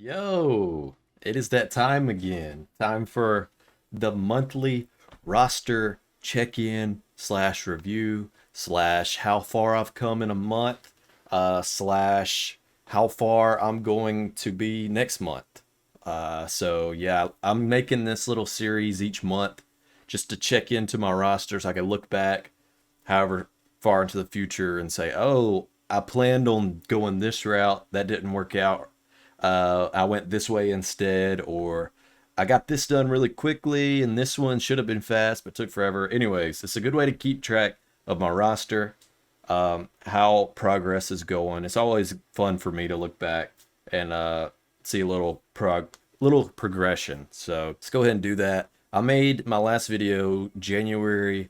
Yo, it is that time again. Time for the monthly roster check-in slash review slash how far I've come in a month slash how far I'm going to be next month. So yeah, I'm making this little series each month just to check into my roster so I can look back however far into the future and say, oh, I planned on going this route, that didn't work out. I went this way instead, or I got this done really quickly, and this one should have been fast but took forever. Anyways, it's a good way to keep track of my roster, how progress is going. It's always fun for me to look back and see a little progression. So let's go ahead and do that. I made my last video January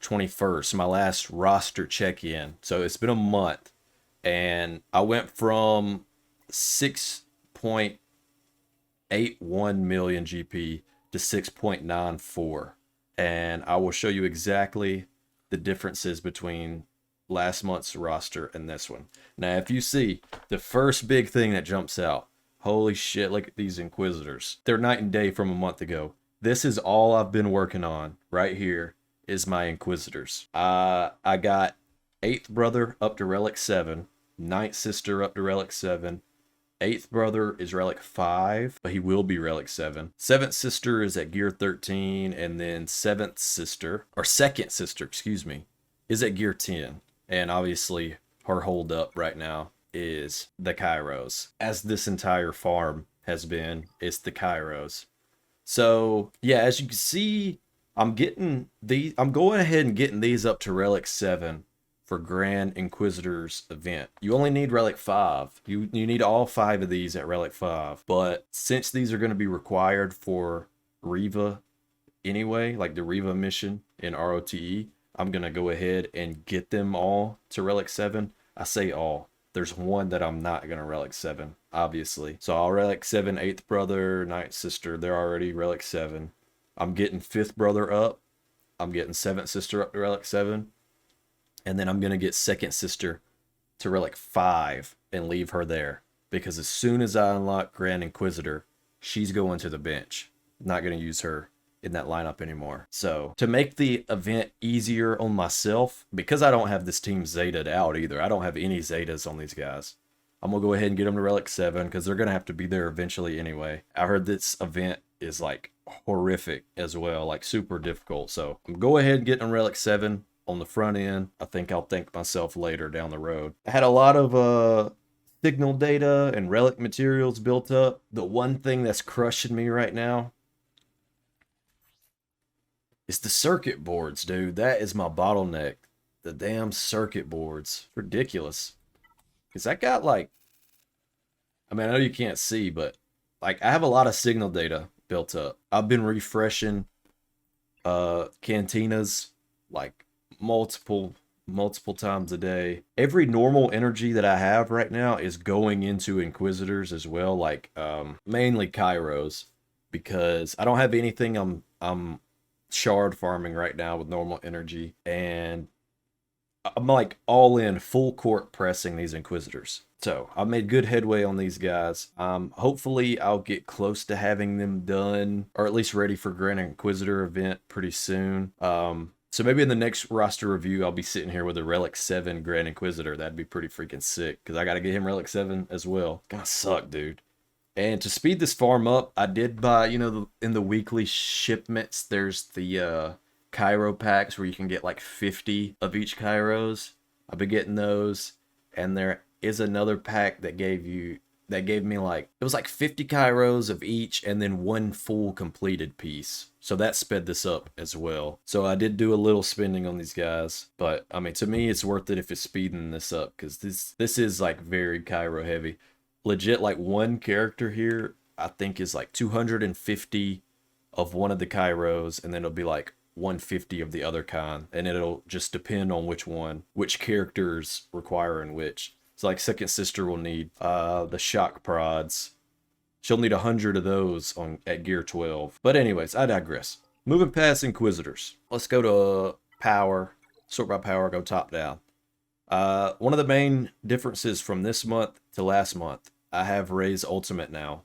21st, my last roster check-in. So it's been a month, and I went from 6.81 million GP to 6.94. And I will show you exactly the differences between last month's roster and this one. Now, if you see the first big thing that jumps out, holy shit, look at these Inquisitors. They're night and day from a month ago. This is all I've been working on right here is my Inquisitors. I got 8th brother up to relic 7, 9th sister up to relic 7, 8th brother is relic 5, but he will be relic 7. 7th sister is at gear 13, and then 7th sister, or 2nd sister, excuse me, is at gear 10. And obviously, her hold up right now is the Kairos. As this entire farm has been, it's the Kairos. So, yeah, as you can see, I'm going ahead and getting these up to relic 7 for Grand Inquisitor's event. You only need relic 5. You need all 5 of these at relic 5. But since these are going to be required for Riva anyway, like the Riva mission in ROTE, I'm going to go ahead and get them all to relic 7. I say all. There's one that I'm not going to relic 7, obviously. So I'll relic 7, 8th brother, 9th sister. They're already relic 7. I'm getting 5th brother up. I'm getting 7th sister up to relic 7. And then I'm going to get 2nd sister to relic 5 and leave her there. Because as soon as I unlock Grand Inquisitor, she's going to the bench. Not going to use her in that lineup anymore. So to make the event easier on myself, because I don't have this team Zeta'd out either. I don't have any Zetas on these guys. I'm going to go ahead and get them to relic 7 because they're going to have to be there eventually anyway. I heard this event is like horrific as well, like super difficult. So I'm going to go ahead and get them relic 7 on the front end. I think I'll thank myself later down the road. I had a lot of signal data and relic materials built up. The one thing that's crushing me right now is the circuit boards, dude. That is my bottleneck. The damn circuit boards. Ridiculous. Because I got like, I mean, I know you can't see, but like I have a lot of signal data built up. I've been refreshing cantinas like multiple times a day. Every normal energy that I have right now is going into Inquisitors as well, like mainly Kairos, because I don't have anything I'm shard farming right now with normal energy, and I'm like all in full court pressing these Inquisitors. So I've made good headway on these guys. Hopefully I'll get close to having them done, or at least ready for Grand Inquisitor event pretty soon. So maybe in the next roster review, I'll be sitting here with a Relic 7 Grand Inquisitor. That'd be pretty freaking sick, because I got to get him Relic 7 as well. Gonna suck, dude. And to speed this farm up, I did buy, in the weekly shipments, there's the Cairo packs where you can get like 50 of each Kairos. I've been getting those. And there is another pack that gave me like, it was like 50 Kairos of each and then one full completed piece. So that sped this up as well. So I did do a little spending on these guys, but I mean, to me, it's worth it if it's speeding this up, because this is like very Cairo heavy. Legit, like one character here, I think is like 250 of one of the Kairos, and then it'll be like 150 of the other kind, and it'll just depend on which characters requiring which. So like 2nd sister will need the shock prods. She'll need 100 of those at gear 12. But anyways, I digress. Moving past Inquisitors, let's go to power. Sort by power, go top down. One of the main differences from this month to last month, I have Ray's ultimate now.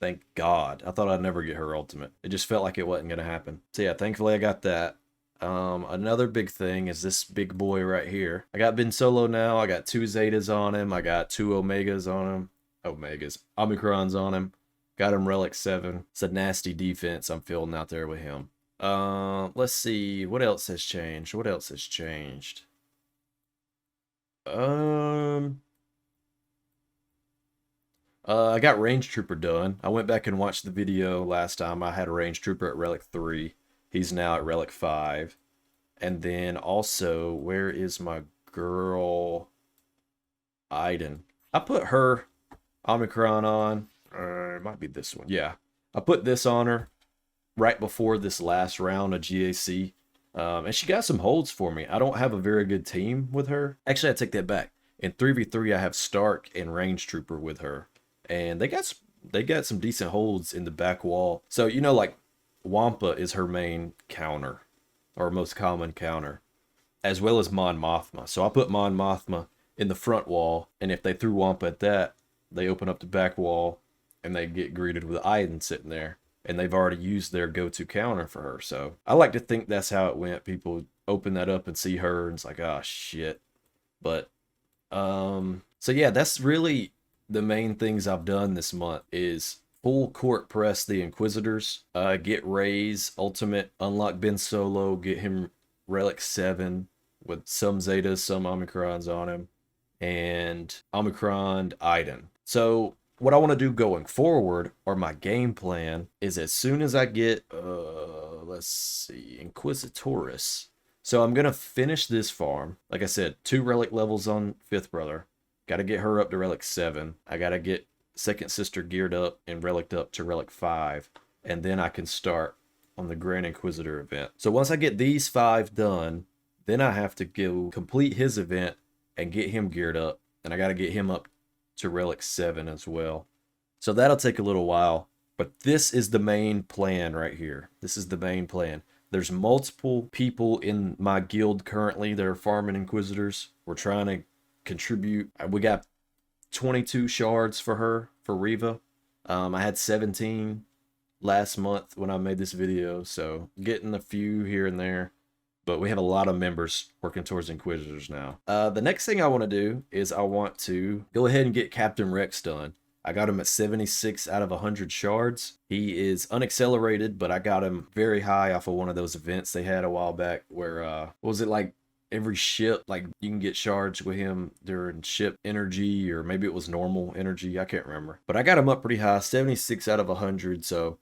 Thank God. I thought I'd never get her ultimate. It just felt like it wasn't gonna happen. So yeah, thankfully I got that. Another big thing is this big boy right here. I got Ben Solo now. I got 2 Zetas on him. I got 2 Omegas on him. Omicrons on him. Got him Relic 7. It's a nasty defense I'm feeling out there with him. Let's see. What else has changed? What else has changed? I got Range Trooper done. I went back and watched the video last time. I had a Range Trooper at Relic 3. He's now at Relic 5. And then also, where is my girl Iden? I put her Omicron on. It might be this one. Yeah. I put this on her right before this last round of GAC. And she got some holds for me. I don't have a very good team with her. Actually, I take that back. In 3v3, I have Stark and Range Trooper with her. And they got some decent holds in the back wall. So, you know, like, Wampa is her main counter, or most common counter, as well as Mon Mothma. So I put Mon Mothma in the front wall, and if they threw Wampa at that, they open up the back wall, and they get greeted with Iden sitting there. And they've already used their go-to counter for her. So I like to think that's how it went. People open that up and see her, and it's like, oh, shit. But, so yeah, that's really the main things I've done this month is full court press the Inquisitors, get Rey's ultimate, unlock Ben Solo, get him Relic 7 with some Zetas, some Omicrons on him, and Omicron Iden. So what I want to do going forward, or my game plan, is as soon as I get, let's see, Inquisitoris. So I'm going to finish this farm. Like I said, 2 relic levels on 5th Brother. Got to get her up to Relic 7. I got to get Second Sister geared up and reliced up to Relic 5. And then I can start on the Grand Inquisitor event. So once I get these 5 done, then I have to go complete his event and get him geared up. And I got to get him up to Relic 7 as well. So that'll take a little while. But this is the main plan right here. This is the main plan. There's multiple people in my guild currently that are farming Inquisitors. We're trying to contribute. We got 22 shards for her, for Reva. I had 17 last month when I made this video, so getting a few here and there. But we have a lot of members working towards Inquisitors now. The next thing I want to do is I want to go ahead and get Captain Rex done. I got him at 76 out of 100 shards. He is unaccelerated, but I got him very high off of one of those events they had a while back where, what was it, like every ship, like you can get shards with him during ship energy, or maybe it was normal energy, I can't remember. But I got him up pretty high, 76 out of 100, so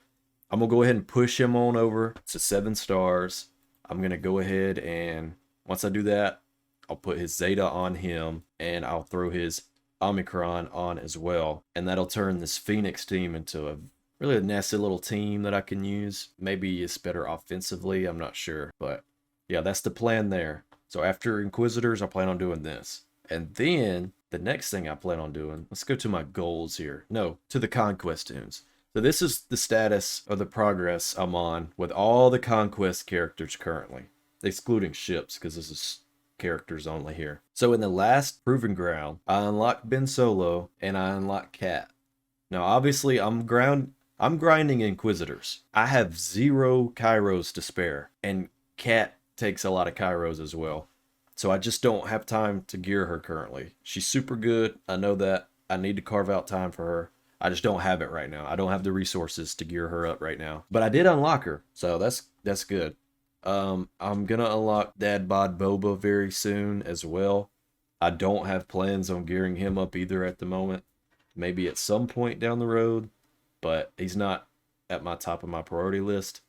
I'm going to go ahead and push him on over to 7 stars. I'm going to go ahead and, once I do that, I'll put his Zeta on him, and I'll throw his Omicron on as well. And that'll turn this Phoenix team into a really nasty little team that I can use. Maybe it's better offensively, I'm not sure. But yeah, that's the plan there. So after Inquisitors, I plan on doing this. And then the next thing I plan on doing, let's go to my goals here. No, to the Conquest tunes. So this is the status of the progress I'm on with all the Conquest characters currently, excluding ships, because this is characters only here. So in the last Proving Ground, I unlocked Ben Solo and I unlocked Cat. Now obviously I'm grinding Inquisitors. I have 0 Kairos to spare, and Cat takes a lot of Kairos as well. So I just don't have time to gear her currently. She's super good. I know that. I need to carve out time for her. I just don't have it right now. I don't have the resources to gear her up right now. But I did unlock her, so that's good. I'm gonna unlock Dad Bod Boba very soon as well. I don't have plans on gearing him up either at the moment. Maybe at some point down the road, but he's not at my top of my priority list.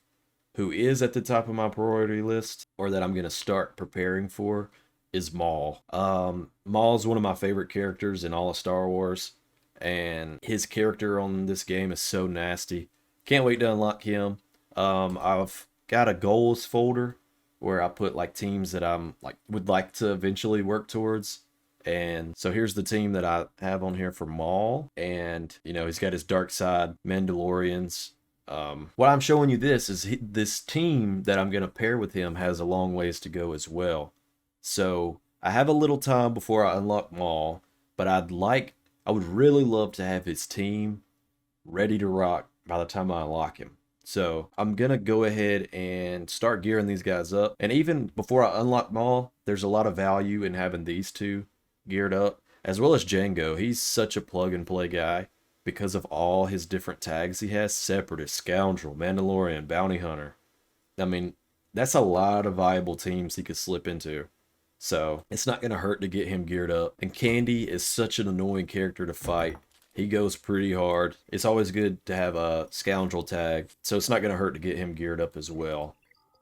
Who is at the top of my priority list, or that I'm gonna start preparing for, is Maul. Maul's one of my favorite characters in all of Star Wars, and his character on this game is so nasty. Can't wait to unlock him. I've got a goals folder where I put like teams that I'm like would like to eventually work towards. And so here's the team that I have on here for Maul, and you know, he's got his dark side Mandalorians. What I'm showing you this is this team that I'm going to pair with him has a long ways to go as well. So I have a little time before I unlock Maul, but I would really love to have his team ready to rock by the time I unlock him. So I'm going to go ahead and start gearing these guys up. And even before I unlock Maul, there's a lot of value in having these two geared up, as well as Django. He's such a plug and play guy because of all his different tags he has: Separatist, Scoundrel, Mandalorian, Bounty Hunter. I mean, that's a lot of viable teams he could slip into. So it's not going to hurt to get him geared up. And Candy is such an annoying character to fight. He goes pretty hard. It's always good to have a Scoundrel tag, so it's not going to hurt to get him geared up as well.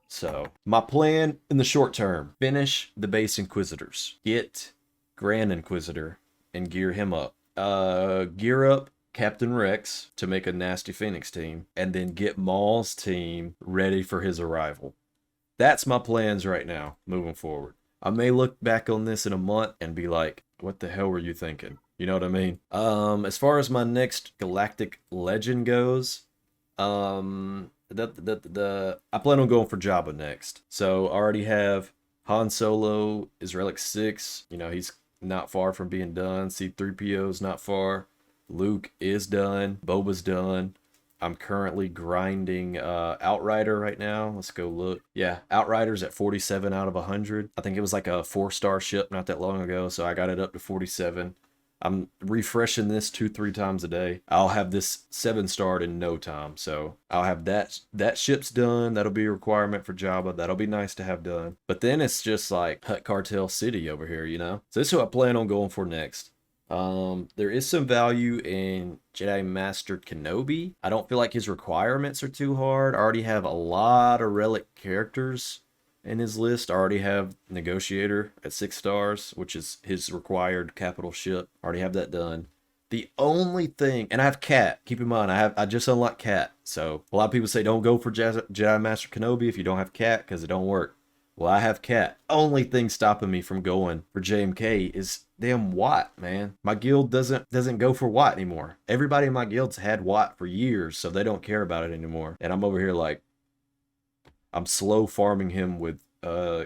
So my plan in the short term: finish the base Inquisitors, get Grand Inquisitor, and gear him up. Gear up Captain Rex to make a nasty Phoenix team, and then get Maul's team ready for his arrival. That's my plans right now, moving forward. I may look back on this in a month and be like, what the hell were you thinking? You know what I mean? As far as my next Galactic Legend goes, I plan on going for Jabba next. So I already have Han Solo is Relic 6. You know, he's not far from being done. C-3PO's not far. Luke is done. Boba's done. I'm currently grinding Outrider right now. Let's go look. Yeah, Outrider's at 47 out of 100. I think it was like a 4-star ship not that long ago, so I got it up to 47. I'm refreshing this 2-3 times a day. I'll have this 7-starred in no time, so I'll have that ship's done. That'll be a requirement for Jabba. That'll be nice to have done. But then it's just like Hutt Cartel City over here, you know? So this is what I plan on going for next. There is some value in Jedi Master Kenobi. I don't feel like his requirements are too hard. I already have a lot of relic characters in his list. I already have Negotiator at 6 stars, which is his required capital ship. I already have that done. The only thing, and I have Cat. Keep in mind, I just unlocked Cat. So a lot of people say don't go for Jedi Master Kenobi if you don't have Cat, because it don't work. Well, I have Cat. Only thing stopping me from going for JMK is damn Watt, man. My guild doesn't go for Watt anymore. Everybody in my guild's had Watt for years, so they don't care about it anymore. And I'm over here like, I'm slow farming him with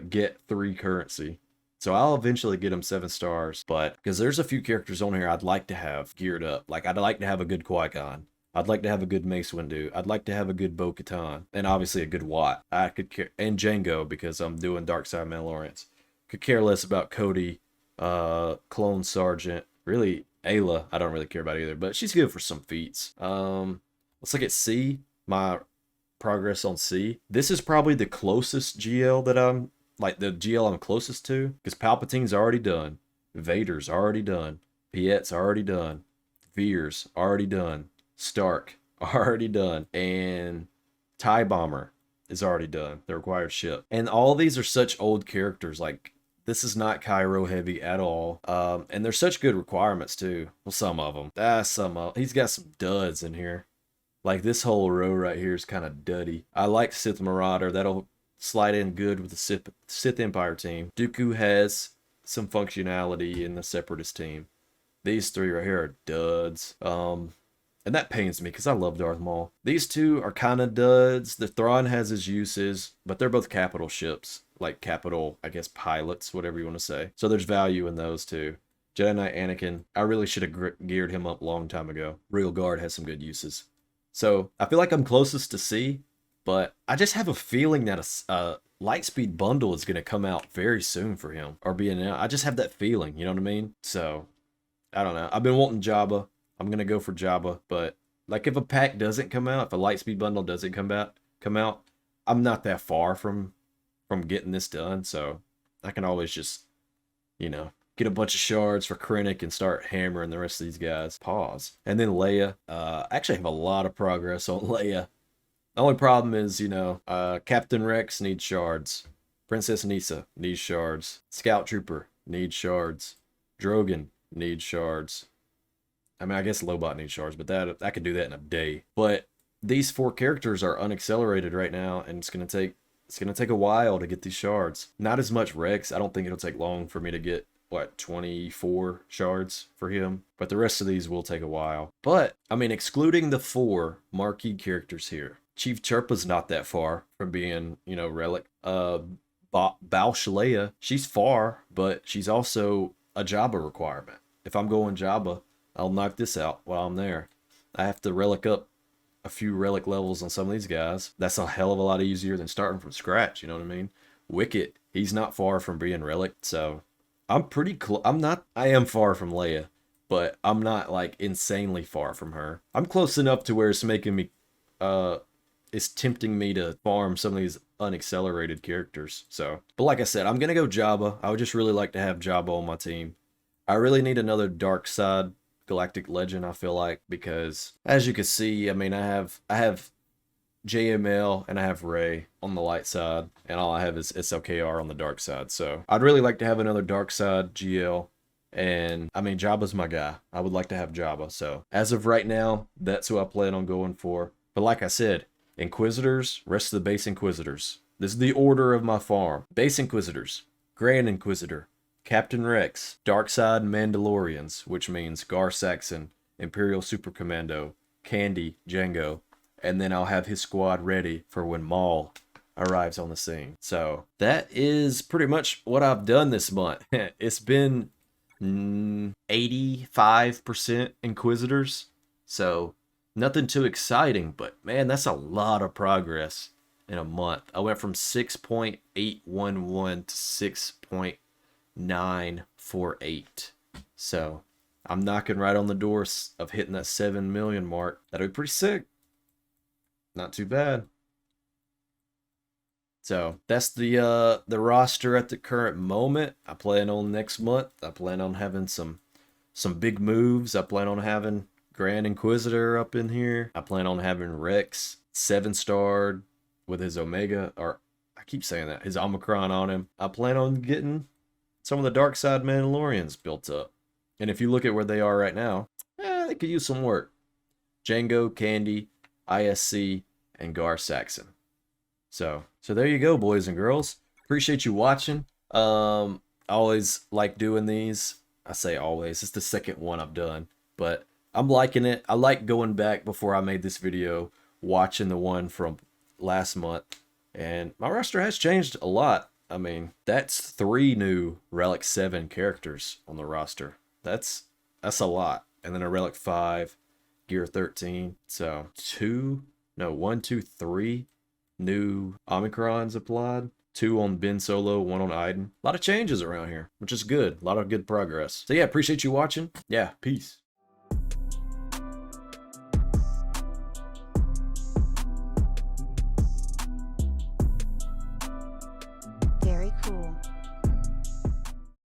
get 3 currency. So I'll eventually get him 7 stars, but because there's a few characters on here I'd like to have geared up. Like, I'd like to have a good Qui-Gon. I'd like to have a good Mace Windu. I'd like to have a good Bo-Katan. And obviously a good Watt. I could care, and Django, because I'm doing Dark Side Mandalorians. Could care less about Cody, Clone Sergeant. Really, Ayla, I don't really care about either, but she's good for some feats. Let's look at C. My progress on C. This is probably the closest GL that I'm, like the GL I'm closest to, because Palpatine's already done. Vader's already done. Piet's already done. Veer's already done. Stark already done, and TIE Bomber is already done, the required ship. And all these are such old characters. Like, this is not Cairo heavy at all, and they're such good requirements too. Well, some of them. He's got some duds in here. Like, this whole row right here is kind of duddy. I like Sith Marauder. That'll slide in good with the Sith Empire team. Dooku has some functionality in the Separatist team. These 3 right here are duds. And that pains me because I love Darth Maul. These 2 are kind of duds. The Thrawn has his uses, but they're both capital ships. Like capital, I guess, pilots, whatever you want to say. So there's value in those 2. Jedi Knight Anakin, I really should have geared him up a long time ago. Real Guard has some good uses. So I feel like I'm closest to C, but I just have a feeling that a Lightspeed bundle is going to come out very soon for him. Or be announced. I just have that feeling, you know what I mean? So, I don't know. I've been wanting Jabba. I'm going to go for Jabba, but like if a pack doesn't come out, if a Lightspeed bundle doesn't come out, I'm not that far from getting this done, so I can always just, you know, get a bunch of shards for Krennic and start hammering the rest of these guys. Pause. And then Leia. I actually have a lot of progress on Leia. The only problem is, you know, Captain Rex needs shards. Princess Nisa needs shards. Scout Trooper needs shards. Drogon needs shards. I mean, I guess Lobot needs shards, but I could do that in a day. But these 4 characters are unaccelerated right now, and it's gonna take a while to get these shards. Not as much Rex. I don't think it'll take long for me to get 24 shards for him. But the rest of these will take a while. But I mean, excluding the 4 marquee characters here, Chief Chirpa's not that far from being, you know, relic. Bausch Leia, she's far, but she's also a Jabba requirement. If I'm going Jabba, I'll knock this out while I'm there. I have to relic up a few relic levels on some of these guys. That's a hell of a lot easier than starting from scratch, you know what I mean? Wicket, he's not far from being relic, so I'm pretty close. I am far from Leia, but I'm not like insanely far from her. I'm close enough to where it's making me, it's tempting me to farm some of these unaccelerated characters. So, but like I said, I'm gonna go Jabba. I would just really like to have Jabba on my team. I really need another dark side galactic legend, I feel like, because as you can see, I mean, I have JML and I have Rey on the light side, and all I have is SLKR on the dark side. So I'd really like to have another dark side GL. And I mean, Jabba's my guy. I would like to have Jabba. So as of right now, that's who I plan on going for. But like I said, Inquisitors, rest of the base Inquisitors. This is the order of my farm. Base Inquisitors, Grand Inquisitor, Captain Rex, Darkside Mandalorians, which means Gar Saxon, Imperial Super Commando, Candy, Jango, and then I'll have his squad ready for when Maul arrives on the scene. So that is pretty much what I've done this month. It's been 85% Inquisitors, so nothing too exciting, but man, that's a lot of progress in a month. I went from 6.811 to 6.948. So I'm knocking right on the door of hitting that 7 million mark. That'll be pretty sick. Not too bad. So that's the roster at the current moment. I plan on next month. I plan on having some big moves. I plan on having Grand Inquisitor up in here. I plan on having Rex 7-starred with his Omega, or I keep saying that, his Omicron on him. I plan on getting some of the dark side Mandalorians built up. And if you look at where they are right now, they could use some work. Jango, Candy, ISC, and Gar Saxon. So there you go, boys and girls. Appreciate you watching. I always like doing these. I say always. It's the second one I've done, but I'm liking it. I like going back before I made this video, watching the one from last month, and my roster has changed a lot. I mean, that's 3 new Relic 7 characters on the roster. That's a lot. And then a Relic 5, Gear 13. So 1, 2, 3 new Omicrons applied. 2 on Ben Solo, 1 on Iden. A lot of changes around here, which is good. A lot of good progress. So yeah, appreciate you watching. Yeah, peace.